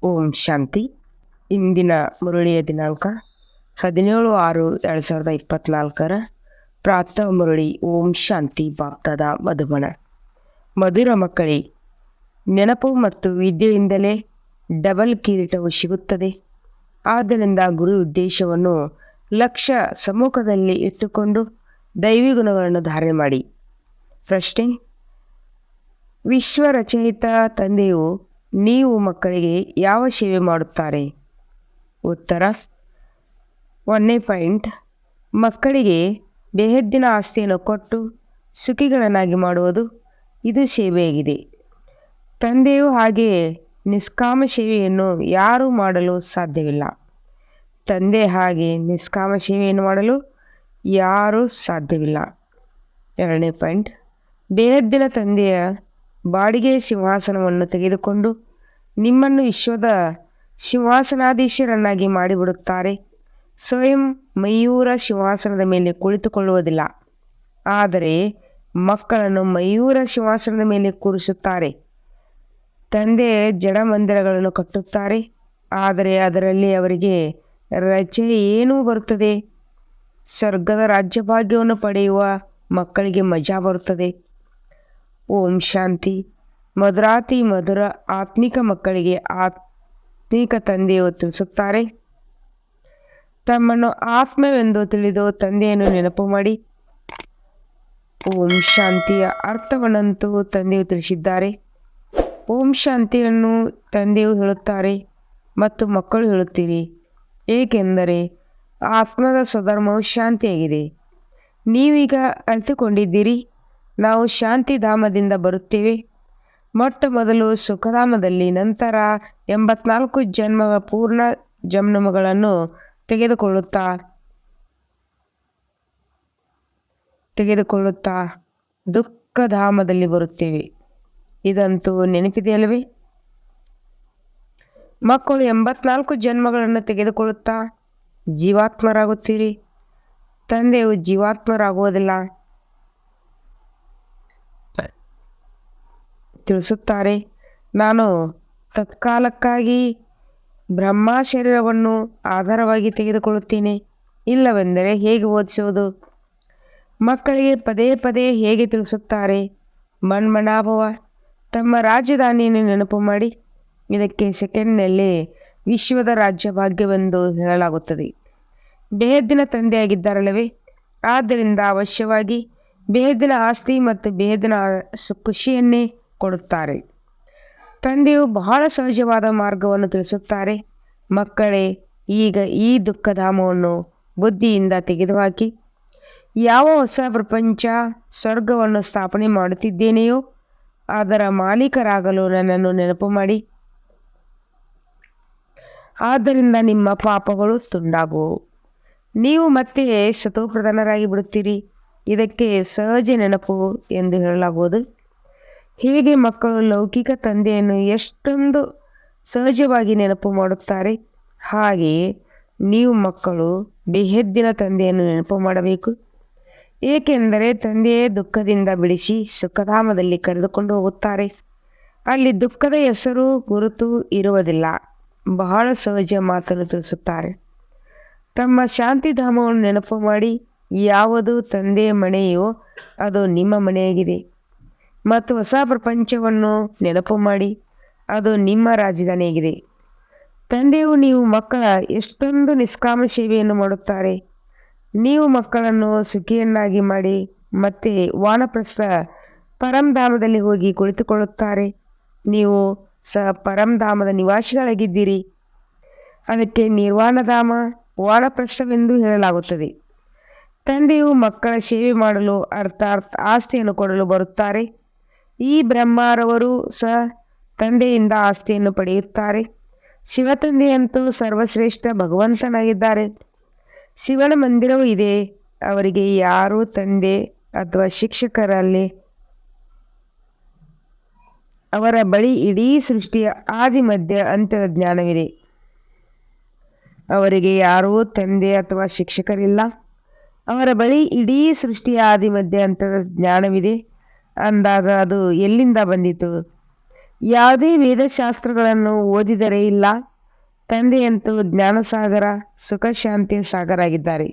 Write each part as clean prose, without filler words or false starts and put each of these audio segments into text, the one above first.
ಓಂ ಶಾಂತಿ. ಇಂದಿನ ಮುರಳಿಯ ದಿನಾಂಕ 17/6/2024. ಪ್ರಾತಃ ಮುರಳಿ. ಓಂ ಶಾಂತಿ. ಬಾಪ್ದಾದ ಮಧುಬನ. ಮಧುರ ಮಕ್ಕಳೇ, ನೆನಪು ಮತ್ತು ವಿದ್ಯೆಯಿಂದಲೇ ಡಬಲ್ ಕಿರೀಟವು ಸಿಗುತ್ತದೆ. ಆದ್ದರಿಂದ ಗುರು ಉದ್ದೇಶವನ್ನು ಲಕ್ಷ್ಯ ಸಮ್ಮುಖದಲ್ಲಿ ಇಟ್ಟುಕೊಂಡು ದೈವಿ ಗುಣಗಳನ್ನು ಧಾರಣೆ ಮಾಡಿ. ಪ್ರಶ್ನೆ: ವಿಶ್ವ ರಚಯಿತ ತಂದೆಯು ನೀವು ಮಕ್ಕಳಿಗೆ ಯಾವ ಸೇವೆ ಮಾಡುತ್ತಾರೆ? ಉತ್ತರ: 1ನೇ ಪಾಯಿಂಟ್, ಮಕ್ಕಳಿಗೆ ಬೇಹದ್ದಿನ ಆಸ್ತಿಯನ್ನು ಕೊಟ್ಟು ಸುಖಿಗಳನ್ನಾಗಿ ಮಾಡುವುದು. ಇದು ಸೇವೆಯಾಗಿದೆ. ತಂದೆಯು ಹಾಗೆಯೇ ನಿಷ್ಕಾಮ ಸೇವೆಯನ್ನು ಯಾರೂ ಮಾಡಲು ಸಾಧ್ಯವಿಲ್ಲ. ತಂದೆ ಹಾಗೆ ನಿಷ್ಕಾಮ ಸೇವೆಯನ್ನು ಮಾಡಲು ಯಾರೂ ಸಾಧ್ಯವಿಲ್ಲ. 2ನೇ ಪಾಯಿಂಟ್, ಬೇಹದ್ದಿನ ತಂದೆಯ ಬಾಡಿಗೆ ಸಿಂಹಾಸನವನ್ನು ತೆಗೆದುಕೊಂಡು ನಿಮ್ಮನ್ನು ವಿಶ್ವದ ಸಿಂಹಾಸನಾಧೀಶರನ್ನಾಗಿ ಮಾಡಿಬಿಡುತ್ತಾರೆ. ಸ್ವಯಂ ಮಯೂರ ಸಿಂಹಾಸನದ ಮೇಲೆ ಕುಳಿತುಕೊಳ್ಳುವುದಿಲ್ಲ, ಆದರೆ ಮಕ್ಕಳನ್ನು ಮಯೂರ ಸಿಂಹಾಸನದ ಮೇಲೆ ಕೂರಿಸುತ್ತಾರೆ. ತಂದೆ ಜಡ ಮಂದಿರಗಳನ್ನು ಕಟ್ಟುತ್ತಾರೆ, ಆದರೆ ಅದರಲ್ಲಿ ಅವರಿಗೆ ರಜೆ ಏನೂ ಬರುತ್ತದೆ? ಸ್ವರ್ಗದ ರಾಜ್ಯಭಾಗ್ಯವನ್ನು ಪಡೆಯುವ ಮಕ್ಕಳಿಗೆ ಮಜಾ ಬರುತ್ತದೆ. ಓಂ ಶಾಂತಿ. ಮಧುರಾತಿ ಮಧುರ ಆತ್ಮಿಕ ಮಕ್ಕಳಿಗೆ ಆತ್ಮಿಕ ತಂದೆಯು ತಿಳಿಸುತ್ತಾರೆ, ತಮ್ಮನ್ನು ಆತ್ಮವೆಂದು ತಿಳಿದು ತಂದೆಯನ್ನು ನೆನಪು ಮಾಡಿ. ಓಂ ಶಾಂತಿಯ ಅರ್ಥವನ್ನಂತೂ ತಂದೆಯು ತಿಳಿಸಿದ್ದಾರೆ. ಓಂ ಶಾಂತಿಯನ್ನು ತಂದೆಯು ಹೇಳುತ್ತಾರೆ ಮತ್ತು ಮಕ್ಕಳು ಹೇಳುತ್ತೀರಿ, ಏಕೆಂದರೆ ಆತ್ಮದ ಸ್ವಧರ್ಮವು ಶಾಂತಿಯಾಗಿದೆ. ನೀವೀಗ ಅರಿತುಕೊಂಡಿದ್ದೀರಿ, ನಾವು ಶಾಂತಿಧಾಮದಿಂದ ಬರುತ್ತೇವೆ. ಮೊಟ್ಟ ಮೊದಲು ಸುಖಧಾಮದಲ್ಲಿ, ನಂತರ 84 ಜನ್ಮಗಳ ಪೂರ್ಣ ಜನ್ಮಗಳನ್ನು ತೆಗೆದುಕೊಳ್ಳುತ್ತಾ ದುಃಖಧಾಮದಲ್ಲಿ ಬರುತ್ತೇವೆ. ಇದಂತೂ ನೆನಪಿದೆಯಲ್ಲವೇ? ಮಕ್ಕಳು 84 ಜನ್ಮಗಳನ್ನು ತೆಗೆದುಕೊಳ್ಳುತ್ತಾ ಜೀವಾತ್ಮರಾಗುತ್ತೀರಿ. ತಂದೆಯು ಜೀವಾತ್ಮರಾಗುವುದಿಲ್ಲ ತಿಳಿಸುತ್ತಾರೆ. ನಾನು ತತ್ಕಾಲಕ್ಕಾಗಿ ಬ್ರಹ್ಮ ಶರೀರವನ್ನು ಆಧಾರವಾಗಿ ತೆಗೆದುಕೊಳ್ಳುತ್ತೇನೆ. ಇಲ್ಲವೆಂದರೆ ಹೇಗೆ ಓದಿಸುವುದು? ಮಕ್ಕಳಿಗೆ ಪದೇ ಪದೇ ಹೇಗೆ ತಿಳಿಸುತ್ತಾರೆ? ಮನ್ಮನಾಭವ, ತಮ್ಮ ರಾಜಧಾನಿಯನ್ನು ನೆನಪು ಮಾಡಿ. ಇದಕ್ಕೆ ಸೆಕೆಂಡ್ನಲ್ಲಿ ವಿಶ್ವದ ರಾಜ್ಯ ಭಾಗ್ಯವೆಂದು ಹೇಳಲಾಗುತ್ತದೆ. ಬೇಹದ್ದಿನ ತಂದೆಯಾಗಿದ್ದಾರಲ್ಲವೇ? ಆದ್ದರಿಂದ ಅವಶ್ಯವಾಗಿ ಬೇಹದ್ದಿನ ಆಸ್ತಿ ಮತ್ತು ಬೇಹದ್ದಿನ ಖುಷಿಯನ್ನೇ ಕೊಡುತ್ತಾರೆ. ತಂದೆಯು ಬಹಳ ಸಹಜವಾದ ಮಾರ್ಗವನ್ನು ತಿಳಿಸುತ್ತಾರೆ. ಮಕ್ಕಳೇ, ಈಗ ಈ ದುಃಖಧಾಮವನ್ನು ಬುದ್ಧಿಯಿಂದ ತೆಗೆದುಹಾಕಿ ಯಾವ ಹೊಸ ಪ್ರಪಂಚ ಸ್ವರ್ಗವನ್ನು ಸ್ಥಾಪನೆ ಮಾಡುತ್ತಿದ್ದೇನೆಯೋ ಅದರ ಮಾಲೀಕರಾಗಲು ನನ್ನನ್ನು ನೆನಪು ಮಾಡಿ. ಆದ್ದರಿಂದ ನಿಮ್ಮ ಪಾಪಗಳು ತುಂಡಾಗುವವು. ನೀವು ಮತ್ತೆ ಸತೋಪ್ರಧಾನರಾಗಿ ಬಿಡುತ್ತೀರಿ. ಇದಕ್ಕೆ ಸಹಜ ನೆನಪು ಎಂದು ಹೇಳಲಾಗುವುದು. ಹೇಗೆ ಮಕ್ಕಳು ಲೌಕಿಕ ತಂದೆಯನ್ನು ಎಷ್ಟೊಂದು ಸಹಜವಾಗಿ ನೆನಪು ಮಾಡುತ್ತಾರೆ, ಹಾಗೆಯೇ ನೀವು ಮಕ್ಕಳು ಬೇಹದ್ದಿನ ತಂದೆಯನ್ನು ನೆನಪು ಮಾಡಬೇಕು. ಏಕೆಂದರೆ ತಂದೆಯೇ ದುಃಖದಿಂದ ಬಿಡಿಸಿ ಸುಖಧಾಮದಲ್ಲಿ ಕರೆದುಕೊಂಡು ಹೋಗುತ್ತಾರೆ. ಅಲ್ಲಿ ದುಃಖದ ಹೆಸರು ಗುರುತು ಇರುವುದಿಲ್ಲ. ಬಹಳ ಸಹಜ ಮಾತನ್ನು ತಿಳಿಸುತ್ತಾರೆ. ತಮ್ಮ ಶಾಂತಿಧಾಮವನ್ನು ನೆನಪು ಮಾಡಿ. ಯಾವುದು ತಂದೆಯ ಮನೆಯೋ ಅದು ನಿಮ್ಮ ಮನೆಯಾಗಿದೆ. ಮತ್ತು ಹೊಸ ಪ್ರಪಂಚವನ್ನು ನೆನಪು ಮಾಡಿ, ಅದು ನಿಮ್ಮ ರಾಜಧಾನಿಯಾಗಿದೆ. ತಂದೆಯು ನೀವು ಮಕ್ಕಳ ಎಷ್ಟೊಂದು ನಿಷ್ಕಾಮ ಸೇವೆಯನ್ನು ಮಾಡುತ್ತಾರೆ. ನೀವು ಮಕ್ಕಳನ್ನು ಸುಖಿಯನ್ನಾಗಿ ಮಾಡಿ ಮತ್ತೆ ವಾನಪ್ರಸ್ಥ ಪರಂಧಾಮದಲ್ಲಿ ಹೋಗಿ ಕುಳಿತುಕೊಳ್ಳುತ್ತಾರೆ. ನೀವು ಪರಂಧಾಮದ ನಿವಾಸಿಗಳಾಗಿದ್ದೀರಿ. ಅದಕ್ಕೆ ನಿರ್ವಾಣಧಾಮ, ವಾನಪ್ರಸ್ಥವೆಂದು ಹೇಳಲಾಗುತ್ತದೆ. ತಂದೆಯು ಮಕ್ಕಳ ಸೇವೆ ಮಾಡಲು ಅರ್ಥಾತ್ ಆಸ್ತಿಯನ್ನು ಕೊಡಲು ಬರುತ್ತಾರೆ. ಈ ಬ್ರಹ್ಮರವರು ಸಹ ತಂದೆಯಿಂದ ಆಸ್ತಿಯನ್ನು ಪಡೆಯುತ್ತಾರೆ. ಶಿವತಂದೆಯಂತೂ ಸರ್ವಶ್ರೇಷ್ಠ ಭಗವಂತನಾಗಿದ್ದಾರೆ. ಶಿವನ ಮಂದಿರವೂ ಇದೆ. ಅವರಿಗೆ ಯಾರೂ ತಂದೆ ಅಥವಾ ಶಿಕ್ಷಕರಲ್ಲಿ ಅವರ ಬಳಿ ಇಡೀ ಸೃಷ್ಟಿಯ ಆದಿ ಮಧ್ಯ ಅಂತ್ಯದ ಜ್ಞಾನವಿದೆ. ಅವರಿಗೆ ಯಾರೂ ತಂದೆ ಅಥವಾ ಶಿಕ್ಷಕರಿಲ್ಲ. ಅವರ ಬಳಿ ಇಡೀ ಸೃಷ್ಟಿಯ ಆದಿ ಮಧ್ಯ ಅಂತ್ಯದ ಜ್ಞಾನವಿದೆ. ಅಂದಾಗ ಅದು ಎಲ್ಲಿಂದ ಬಂದಿತು? ಯಾವುದೇ ವೇದಶಾಸ್ತ್ರಗಳನ್ನು ಓದಿದರೆ ಇಲ್ಲ. ತಂದೆಯಂತೂ ಜ್ಞಾನಸಾಗರ, ಸುಖ ಶಾಂತಿಯ ಸಾಗರ ಆಗಿದ್ದಾರೆ.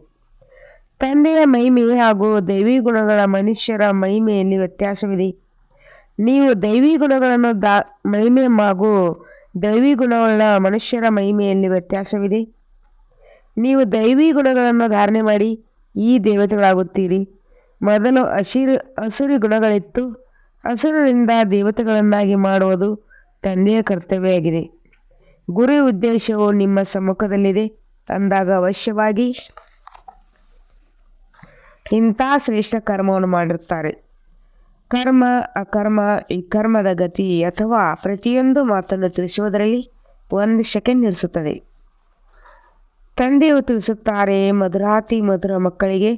ತಂದೆಯ ಮಹಿಮೆ ಹಾಗೂ ದೈವಿ ಗುಣಗಳ ಮನುಷ್ಯರ ಮಹಿಮೆಯಲ್ಲಿ ವ್ಯತ್ಯಾಸವಿದೆ. ನೀವು ದೈವಿ ಗುಣಗಳನ್ನು ಮಹಿಮೆ ಹಾಗೂ ದೈವಿ ಗುಣಗಳ ಮನುಷ್ಯರ ಮಹಿಮೆಯಲ್ಲಿ ವ್ಯತ್ಯಾಸವಿದೆ. ನೀವು ದೈವಿ ಗುಣಗಳನ್ನು ಧಾರಣೆ ಮಾಡಿ ಈ ದೇವತೆಗಳಾಗುತ್ತೀರಿ. ಮೊದಲು ಹಸುರಿ ಗುಣಗಳಿತ್ತು. ಹಸುರರಿಂದ ದೇವತೆಗಳನ್ನಾಗಿ ಮಾಡುವುದು ತಂದೆಯ ಕರ್ತವ್ಯವಾಗಿದೆ. ಗುರಿ ಉದ್ದೇಶವು ನಿಮ್ಮ ಸಮ್ಮುಖದಲ್ಲಿದೆ ಅಂದಾಗ ಅವಶ್ಯವಾಗಿ ಇಂಥ ಶ್ರೇಷ್ಠ ಕರ್ಮವನ್ನು ಮಾಡಿರುತ್ತಾರೆ. ಕರ್ಮ, ಅಕರ್ಮ, ವಿಕರ್ಮದ ಗತಿ ಅಥವಾ ಪ್ರತಿಯೊಂದು ಮಾತನ್ನು ತಿಳಿಸುವುದರಲ್ಲಿ 1 ಸೆಕೆಂಡ್ ನಿಲ್ಲಿಸುತ್ತದೆ. ತಂದೆಯು ತಿಳಿಸುತ್ತಾರೆ, ಮಧುರಾತಿ ಮಧುರ ಮಕ್ಕಳಿಗೆ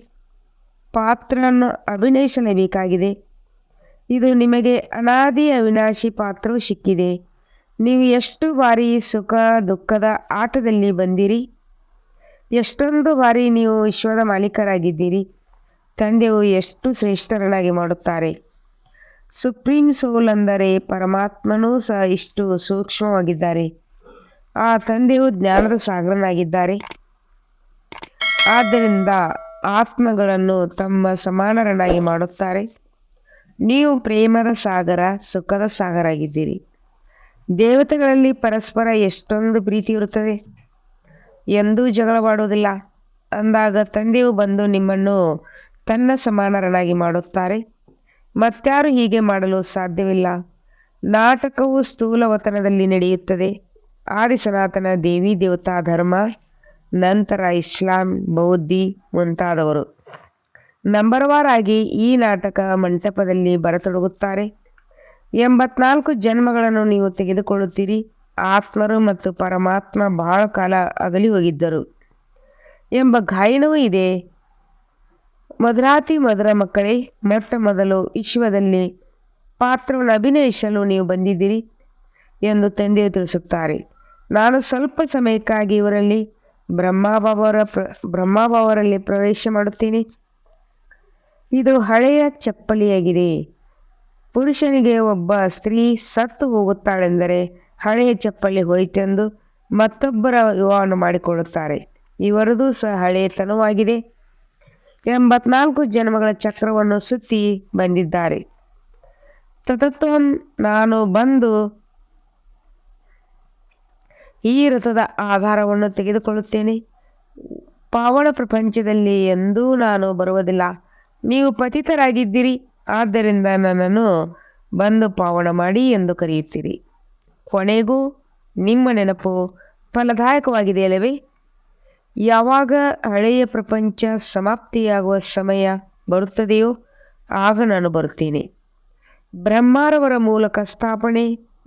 ಪಾತ್ರವನ್ನು ಅಭಿನಯಿಸಲೇಬೇಕಾಗಿದೆ. ಇದು ನಿಮಗೆ ಅನಾದಿ ಅವಿನಾಶಿ ಪಾತ್ರವು ಸಿಕ್ಕಿದೆ. ನೀವು ಎಷ್ಟು ಬಾರಿ ಸುಖ ದುಃಖದ ಆಟದಲ್ಲಿ ಬಂದಿರಿ, ಎಷ್ಟೊಂದು ಬಾರಿ ನೀವು ವಿಶ್ವದ ಮಾಲೀಕರಾಗಿದ್ದೀರಿ. ತಂದೆಯು ಎಷ್ಟು ಶ್ರೇಷ್ಠರನ್ನಾಗಿ ಮಾಡುತ್ತಾರೆ. ಸುಪ್ರೀಂ ಸೋಲ್ ಅಂದರೆ ಪರಮಾತ್ಮನೂ ಸಹ ಇಷ್ಟು ಸೂಕ್ಷ್ಮವಾಗಿದ್ದಾರೆ. ಆ ತಂದೆಯು ಜ್ಞಾನದ ಸಾಗರನಾಗಿದ್ದಾರೆ. ಆದ್ದರಿಂದ ಆತ್ಮಗಳನ್ನು ತಮ್ಮ ಸಮಾನರನ್ನಾಗಿ ಮಾಡುತ್ತಾರೆ. ನೀವು ಪ್ರೇಮದ ಸಾಗರ, ಸುಖದ ಸಾಗರ ಆಗಿದ್ದೀರಿ. ದೇವತೆಗಳಲ್ಲಿ ಪರಸ್ಪರ ಎಷ್ಟೊಂದು ಪ್ರೀತಿ ಇರುತ್ತದೆ, ಎಂದೂ ಜಗಳವಾಡುವುದಿಲ್ಲ. ಅಂದಾಗ ತಂದೆಯು ಬಂದು ನಿಮ್ಮನ್ನು ತನ್ನ ಸಮಾನರನ್ನಾಗಿ ಮಾಡುತ್ತಾರೆ. ಮತ್ಯಾರು ಹೀಗೆ ಮಾಡಲು ಸಾಧ್ಯವಿಲ್ಲ. ನಾಟಕವು ಸ್ಥೂಲವತನದಲ್ಲಿ ನಡೆಯುತ್ತದೆ. ಆದಿ ಸನಾತನ ದೇವಿ ದೇವತಾ ಧರ್ಮ, ನಂತರ ಇಸ್ಲಾಂ, ಬೌದ್ಧಿ ಮುಂತಾದವರು ನಂಬರ್ವಾರಾಗಿ ಈ ನಾಟಕ ಮಂಟಪದಲ್ಲಿ ಬರತೊಡಗುತ್ತಾರೆ. 84 ಜನ್ಮಗಳನ್ನು ನೀವು ತೆಗೆದುಕೊಳ್ಳುತ್ತೀರಿ. ಆತ್ಮರು ಮತ್ತು ಪರಮಾತ್ಮ ಬಹಳ ಕಾಲ ಅಗಲಿ ಹೋಗಿದ್ದರು ಎಂಬ ಗಾಯನವೂ ಇದೆ. ಮಧುರಾತಿ ಮಧುರ ಮಕ್ಕಳೇ, ಮೊಟ್ಟ ಮೊದಲು ವಿಶ್ವದಲ್ಲಿ ಪಾತ್ರವನ್ನು ಅಭಿನಯಿಸಲು ನೀವು ಬಂದಿದ್ದೀರಿ ಎಂದು ತಂದೆಯು ತಿಳಿಸುತ್ತಾರೆ. ನಾನು ಸ್ವಲ್ಪ ಸಮಯಕ್ಕಾಗಿ ಇವರಲ್ಲಿ ಬ್ರಹ್ಮಬಾಬರಲ್ಲಿ ಪ್ರವೇಶ ಮಾಡುತ್ತೇನೆ. ಇದು ಹಳೆಯ ಚಪ್ಪಲಿಯಾಗಿದೆ. ಪುರುಷನಿಗೆ ಒಬ್ಬ ಸ್ತ್ರೀ ಸತ್ತು ಹೋಗುತ್ತಾಳೆಂದರೆ ಹಳೆಯ ಚಪ್ಪಲಿ ಹೋಯಿತೆಂದು ಮತ್ತೊಬ್ಬರ ವಿವಾಹವನ್ನು ಮಾಡಿಕೊಳ್ಳುತ್ತಾರೆ. ಇವರದು ಸಹ ಹಳೆಯತನವಾಗಿದೆ. 84 ಜನ್ಮಗಳ ಚಕ್ರವನ್ನು ಸುತ್ತಿ ಬಂದಿದ್ದಾರೆ. ತತತ್ವಂ ನಾನು ಬಂದು ಈ ರಥದ ಆಧಾರವನ್ನು ತೆಗೆದುಕೊಳ್ಳುತ್ತೇನೆ. ಪಾವನ ಪ್ರಪಂಚದಲ್ಲಿ ಎಂದೂ ನಾನು ಬರುವುದಿಲ್ಲ. ನೀವು ಪತಿತರಾಗಿದ್ದೀರಿ, ಆದ್ದರಿಂದ ನನ್ನನ್ನು ಬಂದು ಪಾವನ ಮಾಡಿ ಎಂದು ಕರೆಯುತ್ತೀರಿ. ಕೊನೆಗೂ ನಿಮ್ಮ ನೆನಪು ಫಲದಾಯಕವಾಗಿದೆಯಲ್ಲವೇ? ಯಾವಾಗ ಹಳೆಯ ಪ್ರಪಂಚ ಸಮಾಪ್ತಿಯಾಗುವ ಸಮಯ ಬರುತ್ತದೆಯೋ ಆಗ ನಾನು ಬರುತ್ತೇನೆ. ಬ್ರಹ್ಮರವರ ಮೂಲಕ ಸ್ಥಾಪನೆ,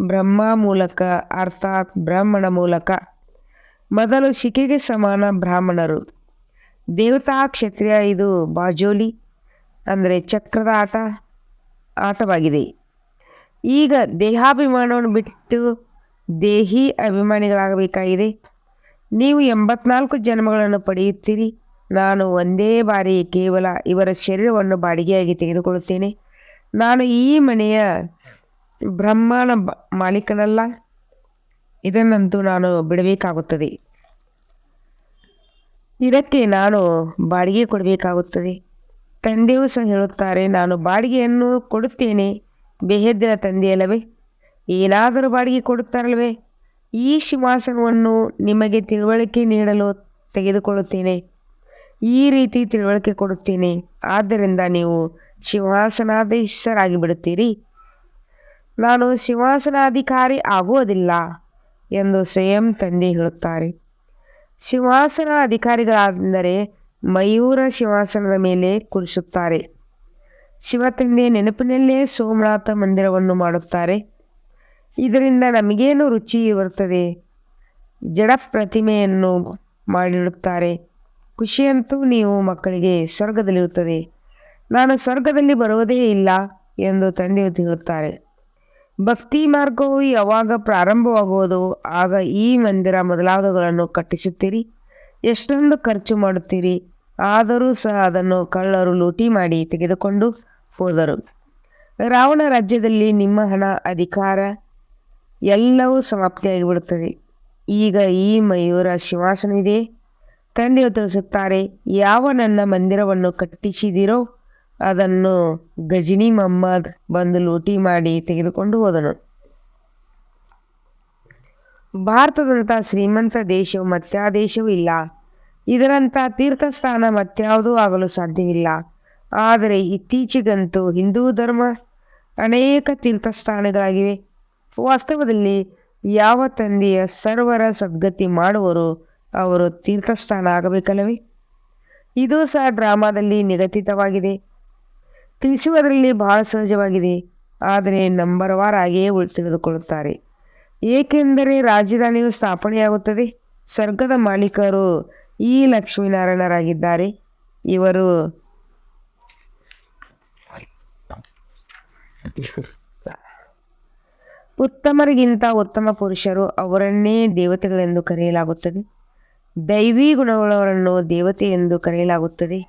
ಬ್ರಹ್ಮ ಮೂಲಕ ಅರ್ಥಾತ್ ಬ್ರಾಹ್ಮಣ ಮೂಲಕ. ಮೊದಲು ಶಿಕೆಗೆ ಸಮಾನ ಬ್ರಾಹ್ಮಣರು, ದೇವತಾ ಕ್ಷತ್ರಿಯ. ಇದು ಬಾಜೋಲಿ ಅಂದರೆ ಚಕ್ರದ ಆಟವಾಗಿದೆ. ಈಗ ದೇಹಾಭಿಮಾನವನ್ನು ಬಿಟ್ಟು ದೇಹಿ ಅಭಿಮಾನಿಗಳಾಗಬೇಕಾಗಿದೆ. ನೀವು 84 ಜನ್ಮಗಳನ್ನು ಪಡೆಯುತ್ತೀರಿ. ನಾನು ಒಂದೇ ಬಾರಿ ಕೇವಲ ಇವರ ಶರೀರವನ್ನು ಬಾಡಿಗೆಯಾಗಿ ತೆಗೆದುಕೊಳ್ಳುತ್ತೇನೆ. ನಾನು ಈ ಮನೆಯ ಬ್ರಹ್ಮನ ಮಾಲೀಕನಲ್ಲ. ಇದನ್ನಂತೂ ನಾನು ಬಿಡಬೇಕಾಗುತ್ತದೆ. ಇದಕ್ಕೆ ನಾನು ಬಾಡಿಗೆ ಕೊಡಬೇಕಾಗುತ್ತದೆ. ತಂದೆಯೂ ಸಹ ಹೇಳುತ್ತಾರೆ, ನಾನು ಬಾಡಿಗೆಯನ್ನು ಕೊಡುತ್ತೇನೆ. ಬೇಹದ್ದಿನ ತಂದೆಯಲ್ಲವೇ? ಏನಾದರೂ ಬಾಡಿಗೆ ಕೊಡುತ್ತಾರಲ್ವೇ? ಈ ಸಿಂಹಾಸನವನ್ನು ನಿಮಗೆ ತಿಳುವಳಿಕೆ ನೀಡಲು ತೆಗೆದುಕೊಳ್ಳುತ್ತೇನೆ. ಈ ರೀತಿ ತಿಳುವಳಿಕೆ ಕೊಡುತ್ತೇನೆ. ಆದ್ದರಿಂದ ನೀವು ಸಿಂಹಾಸನಾಧೀಶರಾಗಿ ಬಿಡುತ್ತೀರಿ. ನಾನು ಸಿಂಹಾಸನಾಧಿಕಾರಿ ಆಗುವುದಿಲ್ಲ ಎಂದು ಸ್ವಯಂ ತಂದೆ ಹೇಳುತ್ತಾರೆ. ಸಿಂಹಾಸನ ಅಧಿಕಾರಿಗಳಾದರೆ ಮಯೂರ ಸಿಂಹಾಸನದ ಮೇಲೆ ಕುಳಿಸುತ್ತಾರೆ. ಶಿವತಂದೆ ನೆನಪಿನಲ್ಲೇ ಸೋಮನಾಥ ಮಂದಿರವನ್ನು ಮಾಡುತ್ತಾರೆ. ಇದರಿಂದ ನಮಗೇನು ರುಚಿ ಬರುತ್ತದೆ? ಜಡ ಪ್ರತಿಮೆಯನ್ನು ಮಾಡಿಡುತ್ತಾರೆ. ಖುಷಿಯಂತೂ ನೀವು ಮಕ್ಕಳಿಗೆ ಸ್ವರ್ಗದಲ್ಲಿರುತ್ತದೆ. ನಾನು ಸ್ವರ್ಗದಲ್ಲಿ ಬರುವುದೇ ಇಲ್ಲ ಎಂದು ತಂದೆಯು ಹೇಳುತ್ತಾರೆ. ಭಕ್ತಿ ಮಾರ್ಗವು ಯಾವಾಗ ಪ್ರಾರಂಭವಾಗುವುದು ಆಗ ಈ ಮಂದಿರ ಮೊದಲಾದವುಗಳನ್ನು ಕಟ್ಟಿಸುತ್ತೀರಿ. ಎಷ್ಟೊಂದು ಖರ್ಚು ಮಾಡುತ್ತೀರಿ. ಆದರೂ ಸಹ ಅದನ್ನು ಕಳ್ಳರು ಲೂಟಿ ಮಾಡಿ ತೆಗೆದುಕೊಂಡು ಹೋದರು. ರಾವಣ ರಾಜ್ಯದಲ್ಲಿ ನಿಮ್ಮ ಹಣ, ಅಧಿಕಾರ ಎಲ್ಲವೂ ಸಮಾಪ್ತಿಯಾಗಿಬಿಡುತ್ತದೆ. ಈಗ ಈ ಮಯೂರ ಸಿಂಹಾಸನವಿದೆ. ತಂದೆಯು ತಿಳಿಸುತ್ತಾರೆ, ಯಾವ ನನ್ನ ಮಂದಿರವನ್ನು ಕಟ್ಟಿಸಿದಿರೋ ಅದನ್ನು ಗಜನಿ ಮೊಹಮ್ಮದ್ ಬಂದು ಲೂಟಿ ಮಾಡಿ ತೆಗೆದುಕೊಂಡು ಹೋದನು. ಭಾರತದಂಥ ಶ್ರೀಮಂತ ದೇಶವು ಮತ್ಯಾ ದೇಶವೂ ಇಲ್ಲ. ಇದರಂಥ ತೀರ್ಥಸ್ಥಾನ ಮತ್ಯಾವುದೂ ಆಗಲು ಸಾಧ್ಯವಿಲ್ಲ. ಆದರೆ ಇತ್ತೀಚೆಗಂತೂ ಹಿಂದೂ ಧರ್ಮ ಅನೇಕ ತೀರ್ಥಸ್ಥಾನಗಳಾಗಿವೆ. ವಾಸ್ತವದಲ್ಲಿ ಯಾವ ತಂದೆಯ ಸರ್ವರ ಸದ್ಗತಿ ಮಾಡುವರೋ ಅವರು ತೀರ್ಥಸ್ಥಾನ ಆಗಬೇಕಲ್ಲವೇ? ಇದು ಸಹ ಡ್ರಾಮಾದಲ್ಲಿ ನಿಗದಿತವಾಗಿದೆ. ತಿಳಿಸುವುದರಲ್ಲಿ ಬಹಳ ಸಹಜವಾಗಿದೆ. ಆದರೆ ನಂಬರ್ವಾರ್ ಹಾಗೆಯೇ ತಿಳಿದುಕೊಳ್ಳುತ್ತಾರೆ. ಏಕೆಂದರೆ ರಾಜಧಾನಿಯು ಸ್ಥಾಪನೆಯಾಗುತ್ತದೆ. ಸ್ವರ್ಗದ ಮಾಲೀಕರು ಈ ಲಕ್ಷ್ಮೀನಾರಾಯಣರಾಗಿದ್ದಾರೆ. ಇವರು ಉತ್ತಮರಿಗಿಂತ ಉತ್ತಮ ಪುರುಷರು, ಅವರನ್ನೇ ದೇವತೆಗಳೆಂದು ಕರೆಯಲಾಗುತ್ತದೆ. ದೈವಿ ಗುಣವುಳ್ಳವರನ್ನು ದೇವತೆ ಎಂದು ಕರೆಯಲಾಗುತ್ತದೆ.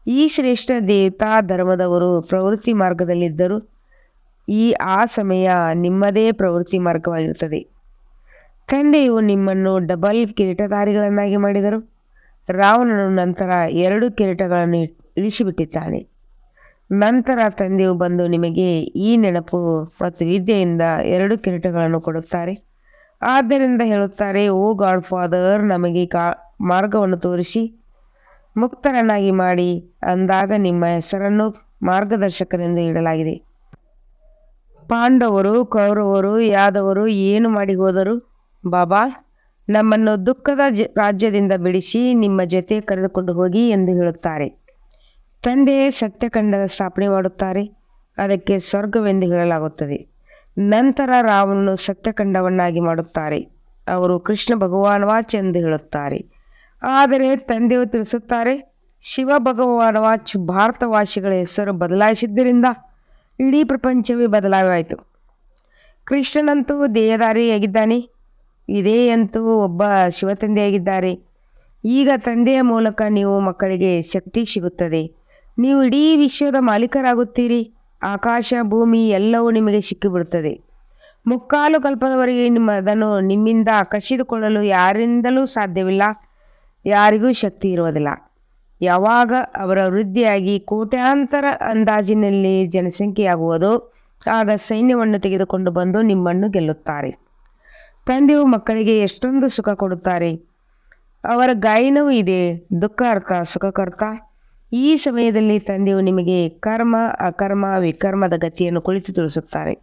ಈ ಶ್ರೇಷ್ಠ ದೇವತಾ ಧರ್ಮದವರು ಪ್ರವೃತ್ತಿ ಮಾರ್ಗದಲ್ಲಿದ್ದರು. ಆ ಸಮಯ ನಿಮ್ಮದೇ ಪ್ರವೃತ್ತಿ ಮಾರ್ಗವಾಗಿರುತ್ತದೆ. ತಂದೆಯು ನಿಮ್ಮನ್ನು ಡಬಲ್ ಕಿರೀಟಧಾರಿಗಳನ್ನಾಗಿ ಮಾಡಿದರು. ರಾವಣನು ನಂತರ 2 ಕಿರೀಟಗಳನ್ನು ಇಳಿಸಿಬಿಟ್ಟಿದ್ದಾನೆ. ನಂತರ ತಂದೆಯು ಬಂದು ನಿಮಗೆ ಈ ನೆನಪು ಮತ್ತು ವಿದ್ಯೆಯಿಂದ 2 ಕಿರೀಟಗಳನ್ನು ಕೊಡುತ್ತಾರೆ. ಆದ್ದರಿಂದ ಹೇಳುತ್ತಾರೆ, ಓ ಗಾಡ್ ಫಾದರ್, ನಮಗೆ ಮಾರ್ಗವನ್ನು ತೋರಿಸಿ ಮುಕ್ತರನ್ನಾಗಿ ಮಾಡಿ. ಅಂದಾಗ ನಿಮ್ಮ ಹೆಸರನ್ನು ಮಾರ್ಗದರ್ಶಕರೆಂದು ಇಡಲಾಗಿದೆ. ಪಾಂಡವರು, ಕೌರವರು, ಯಾದವರು ಏನು ಮಾಡಿ ಹೋದರು? ಬಾಬಾ, ನಮ್ಮನ್ನು ದುಃಖದ ರಾಜ್ಯದಿಂದ ಬಿಡಿಸಿ ನಿಮ್ಮ ಜೊತೆ ಕರೆದುಕೊಂಡು ಹೋಗಿ ಎಂದು ಹೇಳುತ್ತಾರೆ. ತಂದೆ ಸತ್ಯಖಂಡದ ಸ್ಥಾಪನೆ ಮಾಡುತ್ತಾರೆ. ಅದಕ್ಕೆ ಸ್ವರ್ಗವೆಂದು ಹೇಳಲಾಗುತ್ತದೆ. ನಂತರ ರಾವಣನು ಸತ್ಯಖಂಡವನ್ನಾಗಿ ಮಾಡುತ್ತಾರೆ. ಅವರು ಕೃಷ್ಣ ಭಗವಾನ್ ವಾಚ್ ಎಂದು ಹೇಳುತ್ತಾರೆ. ಆದರೆ ತಂದೆಯು ತಿಳಿಸುತ್ತಾರೆ, ಶಿವ ಭಗವಾನ್ ವಾಚ್ ಭಾರತವಾಸಿಗಳ ಹೆಸರು ಬದಲಾಯಿಸಿದ್ದರಿಂದ ಇಡೀ ಪ್ರಪಂಚವೇ ಬದಲಾವಾಯಿತು. ಕೃಷ್ಣನಂತೂ ದೇಹಧಾರಿಯಾಗಿದ್ದಾನೆ. ವಿಧೇಯಂತೂ ಒಬ್ಬ ಶಿವತಂದೆಯಾಗಿದ್ದಾರೆ. ಈಗ ತಂದೆಯ ಮೂಲಕ ನೀವು ಮಕ್ಕಳಿಗೆ ಶಕ್ತಿ ಸಿಗುತ್ತದೆ. ನೀವು ಇಡೀ ವಿಶ್ವದ ಮಾಲೀಕರಾಗುತ್ತೀರಿ. ಆಕಾಶ ಭೂಮಿ ಎಲ್ಲವೂ ನಿಮಗೆ ಸಿಕ್ಕಿಬಿಡುತ್ತದೆ. ಮುಕ್ಕಾಲು ಕಲ್ಪದವರೆಗೆ ಅದನ್ನು ನಿಮ್ಮಿಂದ ಕಸಿದುಕೊಳ್ಳಲು ಯಾರಿಂದಲೂ ಸಾಧ್ಯವಿಲ್ಲ. ಯಾರಿಗೂ ಶಕ್ತಿ ಇರುವುದಿಲ್ಲ. ಯಾವಾಗ ಅವರ ವೃದ್ಧಿಯಾಗಿ ಕೋಟ್ಯಾಂತರ ಅಂದಾಜಿನಲ್ಲಿ ಜನಸಂಖ್ಯೆಯಾಗುವುದೋ ಆಗ ಸೈನ್ಯವನ್ನು ತೆಗೆದುಕೊಂಡು ಬಂದು ನಿಮ್ಮನ್ನು ಗೆಲ್ಲುತ್ತಾರೆ. ತಂದೆಯು ಮಕ್ಕಳಿಗೆ ಎಷ್ಟೊಂದು ಸುಖ ಕೊಡುತ್ತಾರೆ. ಅವರ ಗಾಯನವೂ ಇದೆ, ದುಃಖಾರ್ಥ ಸುಖಕರ್ತ. ಈ ಸಮಯದಲ್ಲಿ ತಂದೆಯು ನಿಮಗೆ ಕರ್ಮ, ಅಕರ್ಮ, ವಿಕರ್ಮದ ಗತಿಯನ್ನು ಕುಳಿತು ತಿಳಿಸುತ್ತಾರೆ.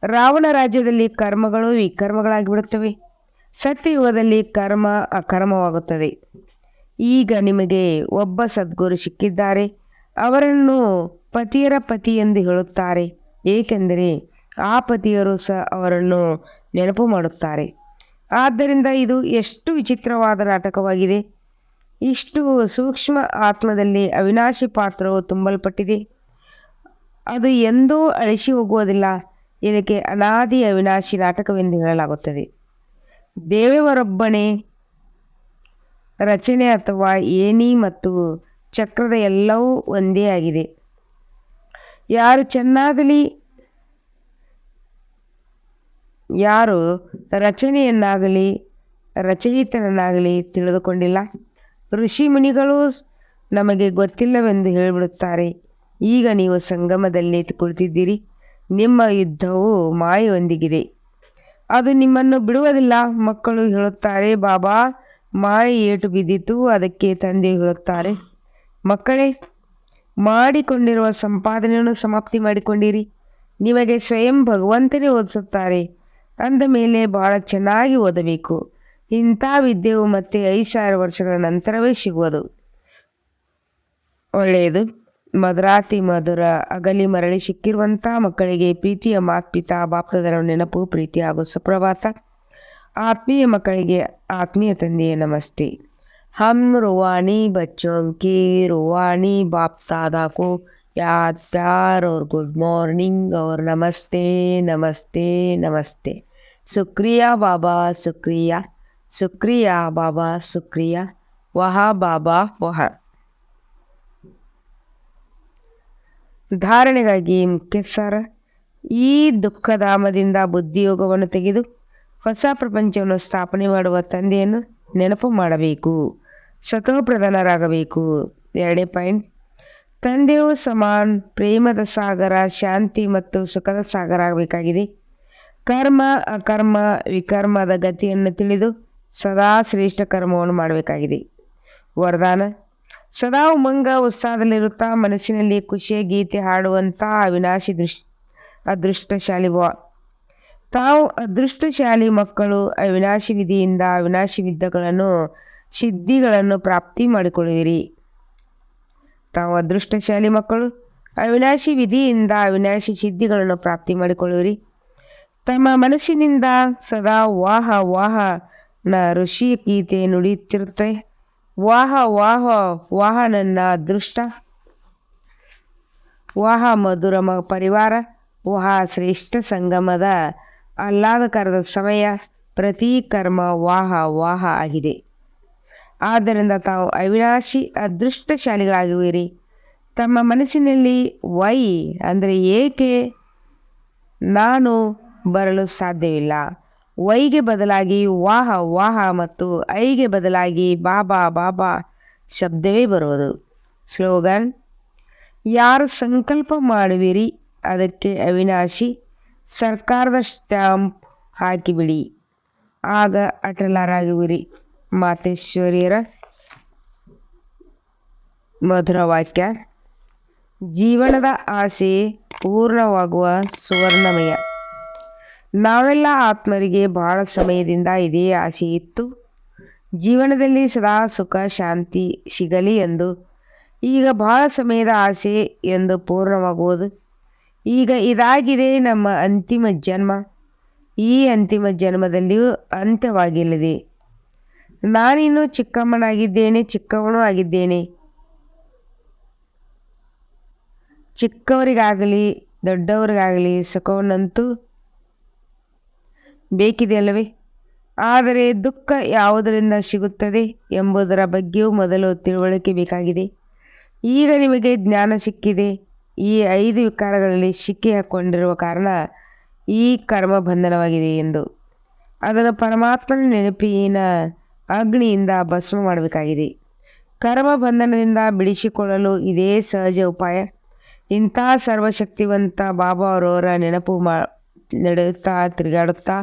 ರಾವಣ ರಾಜ್ಯದಲ್ಲಿ ಕರ್ಮಗಳು ವಿಕರ್ಮಗಳಾಗಿಬಿಡುತ್ತವೆ. ಸತ್ಯಯುಗದಲ್ಲಿ ಕರ್ಮ ಅಕರ್ಮವಾಗುತ್ತದೆ. ಈಗ ನಿಮಗೆ ಒಬ್ಬ ಸದ್ಗುರು ಸಿಕ್ಕಿದ್ದಾರೆ. ಅವರನ್ನು ಪತಿಯರ ಪತಿ ಎಂದು ಹೇಳುತ್ತಾರೆ. ಏಕೆಂದರೆ ಆ ಪತಿಯರು ಸಹ ಅವರನ್ನು ನೆನಪು ಮಾಡುತ್ತಾರೆ. ಆದ್ದರಿಂದ ಇದು ಎಷ್ಟು ವಿಚಿತ್ರವಾದ ನಾಟಕವಾಗಿದೆ. ಇಷ್ಟು ಸೂಕ್ಷ್ಮ ಆತ್ಮದಲ್ಲಿ ಅವಿನಾಶಿ ಪಾತ್ರವು ತುಂಬಲ್ಪಟ್ಟಿದೆ. ಅದು ಎಂದೂ ಅಳಿಸಿ ಹೋಗುವುದಿಲ್ಲ. ಇದಕ್ಕೆ ಅನಾದಿ ಅವಿನಾಶಿ ನಾಟಕವೆಂದು ಹೇಳಲಾಗುತ್ತದೆ. ದೇವರೊಬ್ಬನೇ ರಚನೆ ಅಥವಾ ಏಣಿ ಮತ್ತು ಚಕ್ರದ ಎಲ್ಲವೂ ಒಂದೇ ಆಗಿದೆ. ಯಾರು ರಚನೆಯನ್ನಾಗಲಿ ರಚಯಿತನನ್ನಾಗಲಿ ತಿಳಿದುಕೊಂಡಿಲ್ಲ. ಋಷಿ ಮುನಿಗಳು ನಮಗೆ ಗೊತ್ತಿಲ್ಲವೆಂದು ಹೇಳಿಬಿಡುತ್ತಾರೆ. ಈಗ ನೀವು ಸಂಗಮದಲ್ಲಿ ಕುಳಿತಿದ್ದೀರಿ. ನಿಮ್ಮ ಯುದ್ಧವು ಮಾಯೆಯೊಂದಿಗಿದೆ. ಅದು ನಿಮ್ಮನ್ನು ಬಿಡುವುದಿಲ್ಲ. ಮಕ್ಕಳು ಹೇಳುತ್ತಾರೆ, ಬಾಬಾ, ಮಾಯೆ ಏಟು ಬಿದ್ದಿತು. ಅದಕ್ಕೆ ತಂದೆಯು ಹೇಳುತ್ತಾರೆ, ಮಕ್ಕಳೇ, ಮಾಡಿಕೊಂಡಿರುವ ಸಂಪಾದನೆಯನ್ನು ಸಮಾಪ್ತಿ ಮಾಡಿಕೊಂಡಿರಿ. ನಿಮಗೆ ಸ್ವಯಂ ಭಗವಂತನೇ ಓದಿಸುತ್ತಾರೆ. ಅಂದ ಮೇಲೆ ಬಹಳ ಚೆನ್ನಾಗಿ ಓದಬೇಕು. ಇಂಥ ವಿದ್ಯೆಯು ಮತ್ತೆ 5,000 ವರ್ಷಗಳ ನಂತರವೇ ಸಿಗುವುದು. ಒಳ್ಳೆಯದು. ಮಧುರಾತಿ ಮಧುರ ಅಗಲಿ ಮರಳಿ ಸಿಕ್ಕಿರುವಂಥ ಮಕ್ಕಳಿಗೆ ಪ್ರೀತಿಯ ಮಾತ್ಪಿತಾ ಬಾಪ್ತದರ ನೆನಪು, ಪ್ರೀತಿ ಹಾಗೂ ಸುಪ್ರಭಾತ. ಆತ್ಮೀಯ ಮಕ್ಕಳಿಗೆ ಆತ್ಮೀಯ ತಂದೆಯ ನಮಸ್ತೆ. हम रूहानी बच्चों की रूहानी बाप दादा को याद, प्यार और गुड मॉर्निंग और नमस्ते नमस्ते नमस्ते. शुक्रिया बाबा, शुक्रिया शुक्रिया बाबा, शुक्रिया. वह बाबा वह. ಧಾರಣೆಗಾಗಿ ಮುಖ್ಯ ಸಾರ. ಈ ದುಃಖಧಾಮದಿಂದ ಬುದ್ಧಿಯೋಗವನ್ನು ತೆಗೆದು ಹೊಸ ಪ್ರಪಂಚವನ್ನು ಸ್ಥಾಪನೆ ಮಾಡುವ ತಂದೆಯನ್ನು ನೆನಪು ಮಾಡಬೇಕು. ಸತೋಪ್ರಧಾನರಾಗಬೇಕು. 2ನೇ ಪಾಯಿಂಟ್, ತಂದೆಯು ಸಮಾನ್ ಪ್ರೇಮದ ಸಾಗರ, ಶಾಂತಿ ಮತ್ತು ಸುಖದ ಸಾಗರ ಆಗಬೇಕಾಗಿದೆ. ಕರ್ಮ ಅಕರ್ಮ ವಿಕರ್ಮದ ಗತಿಯನ್ನು ತಿಳಿದು ಸದಾ ಶ್ರೇಷ್ಠ ಕರ್ಮವನ್ನು ಮಾಡಬೇಕಾಗಿದೆ. ವರದಾನ: ಸದಾ ಉಮಂಗ ಉತ್ಸಾಹದಲ್ಲಿರುತ್ತಾ ಮನಸ್ಸಿನಲ್ಲಿ ಖುಷಿಯ ಗೀತೆ ಹಾಡುವಂಥ ಅವಿನಾಶಿ ಅದೃಷ್ಟಶಾಲಿ ತಾವು ಅದೃಷ್ಟಶಾಲಿ ಮಕ್ಕಳು ಅವಿನಾಶಿ ವಿಧಿಯಿಂದ ಅವಿನಾಶಿ ಸಿದ್ಧಿಗಳನ್ನು ಪ್ರಾಪ್ತಿ ಮಾಡಿಕೊಳ್ಳುವಿರಿ. ತಾವು ಅದೃಷ್ಟಶಾಲಿ ಮಕ್ಕಳು ಅವಿನಾಶಿ ವಿಧಿಯಿಂದ ಅವಿನಾಶಿ ಸಿದ್ಧಿಗಳನ್ನು ಪ್ರಾಪ್ತಿ ಮಾಡಿಕೊಳ್ಳುವಿರಿ. ತಮ್ಮ ಮನಸ್ಸಿನಿಂದ ಸದಾ ವಾಹ ವಾಹ ನ ಋಷಿ ಗೀತೆ ನುಡಿಯುತ್ತಿರುತ್ತೆ. ವಾಹ ವಾಹ ವಾಹ ನನ್ನ ಅದೃಷ್ಟ, ವಾಹ ಮಧುರ ಪರಿವಾರ, ವಾಹ ಶ್ರೇಷ್ಠ ಸಂಗಮದ ಆಹ್ಲಾದಕರದ ಸಮಯ, ಪ್ರತಿ ಕರ್ಮ ವಾಹ ವಾಹ ಆಗಿದೆ. ಆದ್ದರಿಂದ ತಾವು ಅವಿನಾಶಿ ಅದೃಷ್ಟಶಾಲಿಗಳಾಗುವಿರಿ. ತಮ್ಮ ಮನಸ್ಸಿನಲ್ಲಿ ವೈ ಅಂದರೆ ಏಕೆ, ನಾನು ಬರಲು ಸಾಧ್ಯವಿಲ್ಲ, ವೈಗೆ ಬದಲಾಗಿ ವಾಹ ವಾಹ ಮತ್ತು ಐಗೆ ಬದಲಾಗಿ ಬಾಬಾ ಬಾಬಾ ಶಬ್ದವೇ ಬರುವುದು. ಸ್ಲೋಗನ್: ಯಾರು ಸಂಕಲ್ಪ ಮಾಡುವಿರಿ ಅದಕ್ಕೆ ಅವಿನಾಶಿ ಸರ್ಕಾರದ ಸ್ಟ್ಯಾಂಪ್ ಹಾಕಿಬಿಡಿ, ಆಗ ಅಟಲರಾಗುವಿರಿ. ಮಾತೇಶ್ವರಿಯರ ಮಧುರ ವಾಕ್ಯ. ಜೀವನದ ಆಸೆ ಪೂರ್ಣವಾಗುವ ಸುವರ್ಣಮಯ. ನಾವೆಲ್ಲ ಆತ್ಮರಿಗೆ ಬಹಳ ಸಮಯದಿಂದ ಇದೇ ಆಸೆ ಇತ್ತು, ಜೀವನದಲ್ಲಿ ಸದಾ ಸುಖ ಶಾಂತಿ ಸಿಗಲಿ ಎಂದು. ಈಗ ಬಹಳ ಸಮಯದ ಆಸೆ ಎಂದು ಪೂರ್ಣವಾಗುವುದು. ಈಗ ಇದಾಗಿದೆ ನಮ್ಮ ಅಂತಿಮ ಜನ್ಮ. ಈ ಅಂತಿಮ ಜನ್ಮದಲ್ಲಿಯೂ ಅಂತ್ಯವಾಗಿಲ್ಲದೆ ನಾನಿನ್ನು ಚಿಕ್ಕಮ್ಮನಾಗಿದ್ದೇನೆ, ಚಿಕ್ಕವನೂ ಆಗಿದ್ದೇನೆ. ಚಿಕ್ಕವರಿಗಾಗಲಿ ದೊಡ್ಡವರಿಗಾಗಲಿ ಸುಖವನ್ನಂತೂ ಬೇಕಿದೆ ಅಲ್ಲವೇ? ಆದರೆ ದುಃಖ ಯಾವುದರಿಂದ ಸಿಗುತ್ತದೆ ಎಂಬುದರ ಬಗ್ಗೆಯೂ ಮೊದಲು ತಿಳುವಳಿಕೆ ಬೇಕಾಗಿದೆ. ಈಗ ನಿಮಗೆ ಜ್ಞಾನ ಸಿಕ್ಕಿದೆ. ಈ 5 ವಿಕಾರಗಳಲ್ಲಿ ಸಿಕ್ಕಿ ಹಾಕ್ಕೊಂಡಿರುವ ಕಾರಣ ಈ ಕರ್ಮ ಬಂಧನವಾಗಿದೆ ಎಂದು. ಅದನ್ನು ಪರಮಾತ್ಮನ ನೆನಪಿನ ಅಗ್ನಿಯಿಂದ ಭಸ್ಮ ಮಾಡಬೇಕಾಗಿದೆ. ಕರ್ಮ ಬಂಧನದಿಂದ ಬಿಡಿಸಿಕೊಳ್ಳಲು ಇದೇ ಸಹಜ ಉಪಾಯ. ಇಂಥ ಸರ್ವಶಕ್ತಿವಂತ ಬಾಬಾ ಅವರವರ ನೆನಪು ನಡೆಯುತ್ತಾ ತಿರುಗಾಡುತ್ತಾ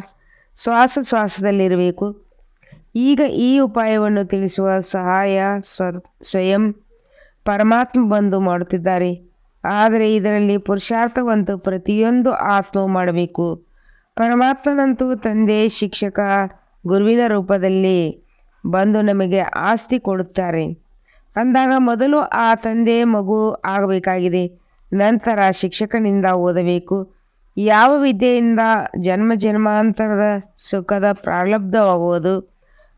ಶ್ವಾಸದಲ್ಲಿರಬೇಕು. ಈಗ ಈ ಉಪಾಯವನ್ನು ತಿಳಿಸುವ ಸಹಾಯ ಸ್ವಯಂ ಪರಮಾತ್ಮ ಬಂದು ಮಾಡುತ್ತಿದ್ದಾರೆ. ಆದರೆ ಇದರಲ್ಲಿ ಪುರುಷಾರ್ಥವಂತೂ ಪ್ರತಿಯೊಂದು ಆತ್ಮವು ಮಾಡಬೇಕು. ಪರಮಾತ್ಮನಂತೂ ತಂದೆ, ಶಿಕ್ಷಕ, ಗುರುವಿನ ರೂಪದಲ್ಲಿ ಬಂದು ನಮಗೆ ಆಸ್ತಿ ಕೊಡುತ್ತಾರೆ. ಅಂದಾಗ ಮೊದಲು ಆ ತಂದೆ ಮಗು ಆಗಬೇಕಾಗಿದೆ. ನಂತರ ಶಿಕ್ಷಕನಿಂದ ಓದಬೇಕು. ಯಾವ ವಿದ್ಯೆಯಿಂದ ಜನ್ಮ ಜನ್ಮಾಂತರದ ಸುಖದ ಪ್ರಾರಬ್ಧವಾಗುವುದು,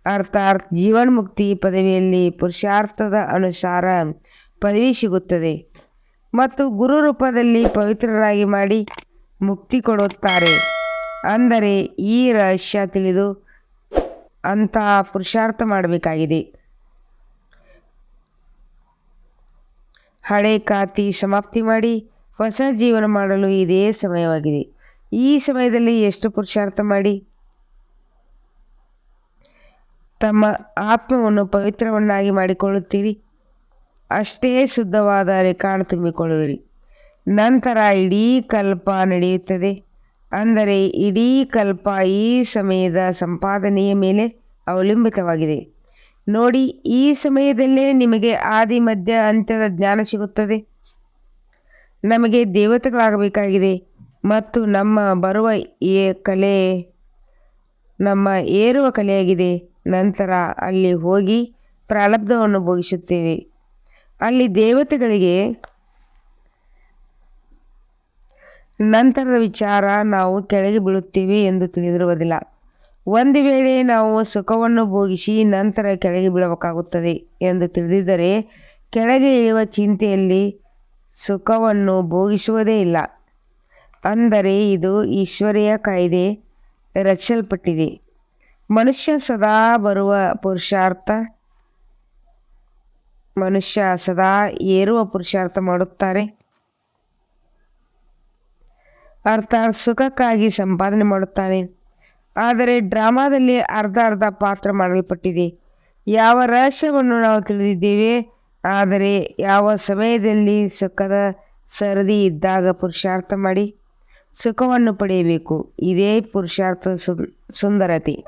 ಅರ್ಥಾತ್ ಜೀವನ್ಮುಕ್ತಿ ಪದವಿಯಲ್ಲಿ ಪುರುಷಾರ್ಥದ ಅನುಸಾರ ಪದವಿ ಸಿಗುತ್ತದೆ ಮತ್ತು ಗುರು ರೂಪದಲ್ಲಿ ಪವಿತ್ರರಾಗಿ ಮಾಡಿ ಮುಕ್ತಿ ಕೊಡುತ್ತಾರೆ. ಅಂದರೆ ಈ ರಹಸ್ಯ ತಿಳಿದು ಅಂತಹ ಪುರುಷಾರ್ಥ ಮಾಡಬೇಕಾಗಿದೆ. ಹಳೆ ಖಾತಿ ಸಮಾಪ್ತಿ ಮಾಡಿ ಹೊಸ ಜೀವನ ಮಾಡಲು ಇದೇ ಸಮಯವಾಗಿದೆ. ಈ ಸಮಯದಲ್ಲಿ ಎಷ್ಟು ಪುರುಷಾರ್ಥ ಮಾಡಿ ತಮ್ಮ ಆತ್ಮವನ್ನು ಪವಿತ್ರವನ್ನಾಗಿ ಮಾಡಿಕೊಳ್ಳುತ್ತೀರಿ, ಅಷ್ಟೇ ಶುದ್ಧವಾದ ರೆಕಾರ್ಡ್ ತುಂಬಿಕೊಳ್ಳುವಿರಿ. ನಂತರ ಇಡೀ ಕಲ್ಪ ನಡೆಯುತ್ತದೆ. ಅಂದರೆ ಇಡೀ ಕಲ್ಪ ಈ ಸಮಯದ ಸಂಪಾದನೆಯ ಮೇಲೆ ಅವಲಂಬಿತವಾಗಿದೆ. ನೋಡಿ, ಈ ಸಮಯದಲ್ಲೇ ನಿಮಗೆ ಆದಿ ಮಧ್ಯ ಅಂತ್ಯದ ಜ್ಞಾನ ಸಿಗುತ್ತದೆ. ನಮಗೆ ದೇವತೆಗಳಾಗಬೇಕಾಗಿದೆ ಮತ್ತು ನಮ್ಮ ಏರುವ ಕಲೆಯಾಗಿದೆ. ನಂತರ ಅಲ್ಲಿ ಹೋಗಿ ಪ್ರಾರಬ್ಧವನ್ನು ಭೋಗಿಸುತ್ತೇವೆ. ಅಲ್ಲಿ ದೇವತೆಗಳಿಗೆ ನಂತರದ ವಿಚಾರ ನಾವು ಕೆಳಗೆ ಬೀಳುತ್ತೇವೆ ಎಂದು ತಿಳಿದಿರುವುದಿಲ್ಲ. ಒಂದು ವೇಳೆ ನಾವು ಸುಖವನ್ನು ಭೋಗಿಸಿ ನಂತರ ಕೆಳಗೆ ಬೀಳಬೇಕಾಗುತ್ತದೆ ಎಂದು ತಿಳಿದಿದ್ದರೆ ಕೆಳಗೆ ಇಳಿಯುವ ಚಿಂತೆಯಲ್ಲಿ ಸುಖವನ್ನು ಭೋಗಿಸುವುದೇ ಇಲ್ಲ. ಅಂದರೆ ಇದು ಈಶ್ವರೀಯ ಕಾಯ್ದೆ ರಚಿಸಲ್ಪಟ್ಟಿದೆ. ಮನುಷ್ಯ ಸದಾ ಏರುವ ಪುರುಷಾರ್ಥ ಮಾಡುತ್ತಾರೆ. ಅರ್ಥಾತ್ ಸುಖಕ್ಕಾಗಿ ಸಂಪಾದನೆ ಮಾಡುತ್ತಾನೆ. ಆದರೆ ಡ್ರಾಮಾದಲ್ಲಿ ಅರ್ಧ ಅರ್ಧ ಪಾತ್ರ ಮಾಡಲ್ಪಟ್ಟಿದೆ. ಯಾವ ರಹಸ್ಯವನ್ನು ನಾವು ತಿಳಿದಿದ್ದೇವೆ, ಆದರೆ ಯಾವ ಸಮಯದಲ್ಲಿ ಸುಖದ ಸರದಿ ಇದ್ದಾಗ ಪುರುಷಾರ್ಥ ಮಾಡಿ ಸುಖವನ್ನು ಪಡೆಯಬೇಕು. ಇದೇ ಪುರುಷಾರ್ಥ ಸುಂದರತೆ.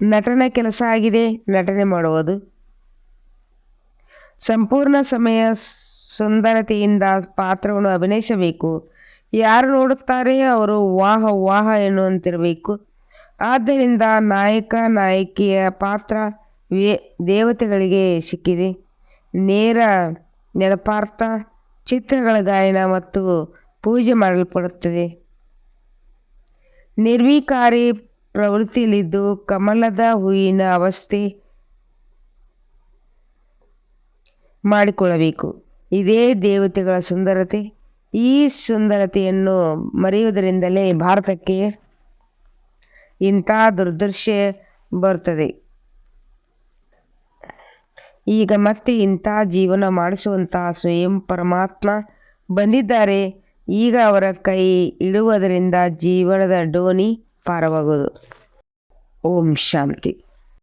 ನಟನ ಕೆಲಸ ಆಗಿದೆ ನಟನೆ ಮಾಡುವುದು. ಸಂಪೂರ್ಣ ಸಮಯ ಸುಂದರತೆಯಿಂದ ಪಾತ್ರವನ್ನು ಅಭಿನಯಿಸಬೇಕು. ಯಾರು ನೋಡುತ್ತಾರೆ ಅವರು ವಾಹ ವಾಹ ಎನ್ನುವಂತಿರಬೇಕು. ಆದ್ದರಿಂದ ನಾಯಕ ನಾಯಕಿಯ ಪಾತ್ರ ದೇವತೆಗಳಿಗೆ ಸಿಕ್ಕಿದೆ. ನೇರ ನೆನಪಾರ್ಥ ಚಿತ್ರಗಳ ಗಾಯನ ಮತ್ತು ಪೂಜೆ ಮಾಡಲ್ಪಡುತ್ತದೆ. ನಿರ್ವಿಕಾರಿ ಪ್ರವೃತ್ತಿಯಲ್ಲಿದ್ದು ಕಮಲದ ಹೂವಿನ ಅವಸ್ಥೆ ಮಾಡಿಕೊಳ್ಳಬೇಕು. ಇದೇ ದೇವತೆಗಳ ಸುಂದರತೆ. ಈ ಸುಂದರತೆಯನ್ನು ಮರೆಯುವುದರಿಂದಲೇ ಭಾರತಕ್ಕೆ ಇಂಥ ದುರ್ದೃಶ್ಯ ಬರುತ್ತದೆ. ಈಗ ಮತ್ತೆ ಇಂಥ ಜೀವನ ಮಾಡಿಸುವಂತಹ ಸ್ವಯಂ ಪರಮಾತ್ಮ ಬಂದಿದ್ದಾರೆ. ಈಗ ಅವರ ಕೈ ಇಡುವುದರಿಂದ ಜೀವನದ ಡೋಣಿ ಪಾರವಾಗುವುದು. ಓಂ ಶಾಂತಿ.